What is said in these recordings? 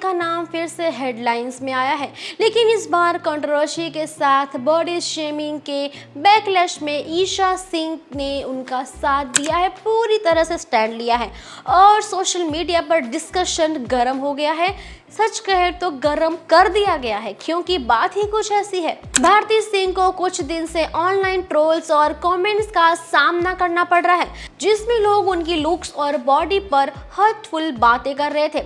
का नाम फिर से हेडलाइंस में आया है, लेकिन इस बार कंट्रोवर्सी के साथ बॉडी शेमिंग के बैकलैश में ईशा सिंह ने उनका साथ दिया है, पूरी तरह से स्टैंड लिया है और सोशल मीडिया पर डिस्कशन गर्म हो गया है। सच कहे तो गर्म कर दिया गया है, क्योंकि बात ही कुछ ऐसी है। भारती सिंह को कुछ दिन से ऑनलाइन ट्रोल्स और कमेंट्स का सामना करना पड़ रहा है, जिसमें लोग उनकी लुक्स और बॉडी पर हर्टफुल बातें कर रहे थे।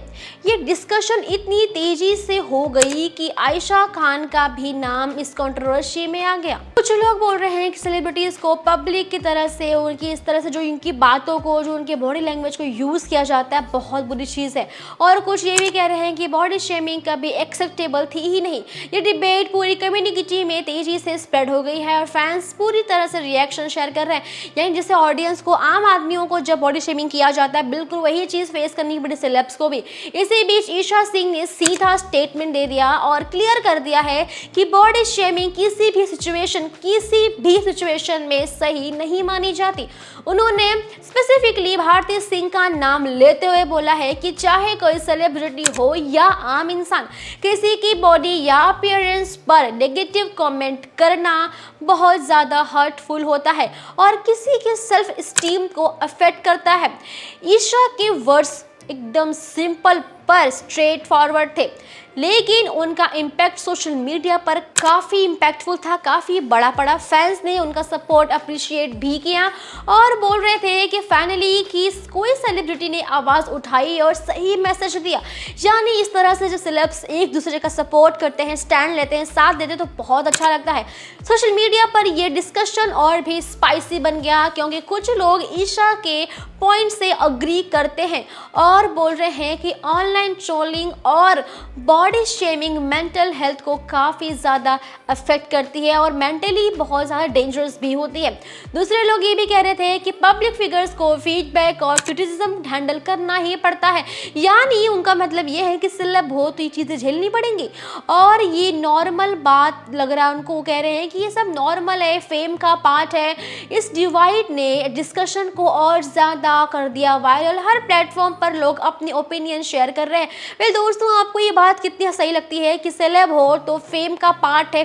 ये डिस्कशन इतनी तेजी से हो गई कि आयशा खान का भी नाम इस कंट्रोवर्सी में आ गया। कुछ लोग बोल रहे हैं कि सेलिब्रिटीज को पब्लिक की तरह से उनकी इस तरह से जो इनकी बातों को, जो उनके बॉडी लैंग्वेज को यूज किया जाता है, बहुत बुरी चीज है। और कुछ ये भी कह रहे हैं कि बॉडी शेमिंग कभी एक्सेप्टेबल थी ही नहीं। ये डिबेट पूरी कम्युनिटी में तेजी से स्प्रेड हो गई है और फैंस पूरी तरह से रिएक्शन शेयर कर रहे हैं। यानी जैसे ऑडियंस को, आम आदमियों को जब बॉडी शेमिंग किया जाता है, बिल्कुल वही चीज फेस करनी पड़ी सेलेब्स को भी। इसी बीच ईशा सिंह ने सीधा स्टेटमेंट दे दिया और क्लियर कर दिया है कि बॉडी शेमिंग किसी भी सिचुएशन में सही नहीं मानी जाती। उन्होंने स्पेसिफिकली भारती सिंह का नाम लेते हुए बोला है कि चाहे कोई सेलिब्रिटी हो या आम इंसान, किसी की बॉडी या अपीयरेंस पर नेगेटिव कमेंट करना बहुत ज़्यादा हर्टफुल होता है और किसी के सेल्फ स्टीम को अफेक्ट करता है। ईशा के वर्ड्स एकदम सिंपल पर स्ट्रेट फॉरवर्ड थे, लेकिन उनका इम्पैक्ट सोशल मीडिया पर काफ़ी इम्पैक्टफुल था, काफ़ी बड़ा पड़ा। फैंस ने उनका सपोर्ट अप्रिशिएट भी किया और बोल रहे थे कि फाइनली कि कोई सेलिब्रिटी ने आवाज़ उठाई और सही मैसेज दिया। यानी इस तरह से जो सेलेब्स एक दूसरे का सपोर्ट करते हैं, स्टैंड लेते हैं, साथ देते हैं, तो बहुत अच्छा लगता है। सोशल मीडिया पर यह डिस्कशन और भी स्पाइसी बन गया, क्योंकि कुछ लोग ईशा के पॉइंट से अग्री करते हैं और बोल रहे हैं कि ऑनलाइन ट्रोलिंग और बॉडी शेमिंग मेंटल हेल्थ को काफ़ी ज़्यादा अफेक्ट करती है और मेंटली बहुत ज़्यादा डेंजरस भी होती है। दूसरे लोग ये भी कह रहे थे कि पब्लिक फिगर्स को फीडबैक और क्रिटिसिज्म हैंडल करना ही पड़ता है। यानी उनका मतलब ये है कि सेलेब हो तो ये चीज़ें झेलनी पड़ेंगी और ये नॉर्मल बात लग रहा है उनको। कह रहे हैं कि ये सब नॉर्मल है, फेम का पार्ट है। इस डिवाइड ने डिस्कशन को और ज़्यादा कर दिया वायरल। हर प्लेटफॉर्म पर लोग अपनी ओपिनियन शेयर कर रहे हैं। वेल दोस्तों, आपको ये बात कितनी सही लगती है कि सेलेब हो तो फेम का पार्ट है,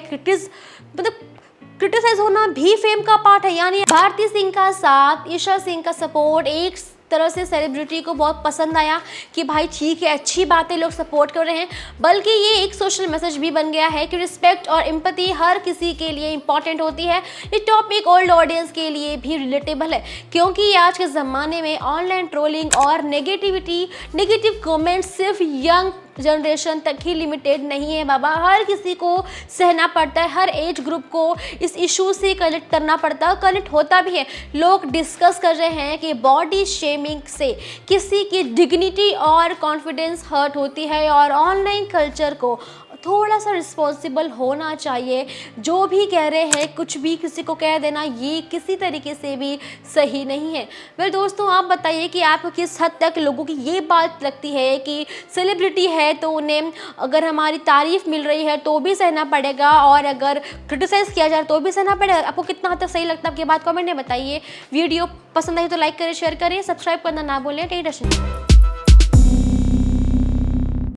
क्रिटिसाइज होना भी फेम का पार्ट है। यानी भारती सिंह का साथ, ईशा सिंह का सपोर्ट एक तरह से सेलिब्रिटी को बहुत पसंद आया कि भाई ठीक है, अच्छी बातें लोग सपोर्ट कर रहे हैं। बल्कि ये एक सोशल मैसेज भी बन गया है कि रिस्पेक्ट और एम्पैथी हर किसी के लिए इंपॉर्टेंट होती है। ये टॉपिक ओल्ड ऑडियंस के लिए भी रिलेटेबल है, क्योंकि आज के ज़माने में ऑनलाइन ट्रोलिंग और नेगेटिव कमेंट सिर्फ यंग जनरेशन तक ही लिमिटेड नहीं है बाबा। हर किसी को सहना पड़ता है, हर एज ग्रुप को इस इशू से कनेक्ट करना पड़ता है, कनेक्ट होता भी है। लोग डिस्कस कर रहे हैं कि बॉडी शेमिंग से किसी की डिग्निटी और कॉन्फिडेंस हर्ट होती है और ऑनलाइन कल्चर को थोड़ा सा रिस्पॉन्सिबल होना चाहिए। जो भी कह रहे हैं, कुछ भी किसी को कह देना, ये किसी तरीके से भी सही नहीं है। वेल दोस्तों, आप बताइए कि आपको किस हद तक लोगों की ये बात लगती है कि सेलिब्रिटी है तो उन्हें अगर हमारी तारीफ मिल रही है तो भी सहना पड़ेगा और अगर क्रिटिसाइज़ किया जाए तो भी सहना पड़ेगा। आपको कितना हद तक सही लगता है, आपकी बात कमेंट में बताइए। वीडियो पसंद आई तो लाइक करें, शेयर करें, सब्सक्राइब करना ना भूलें। टेक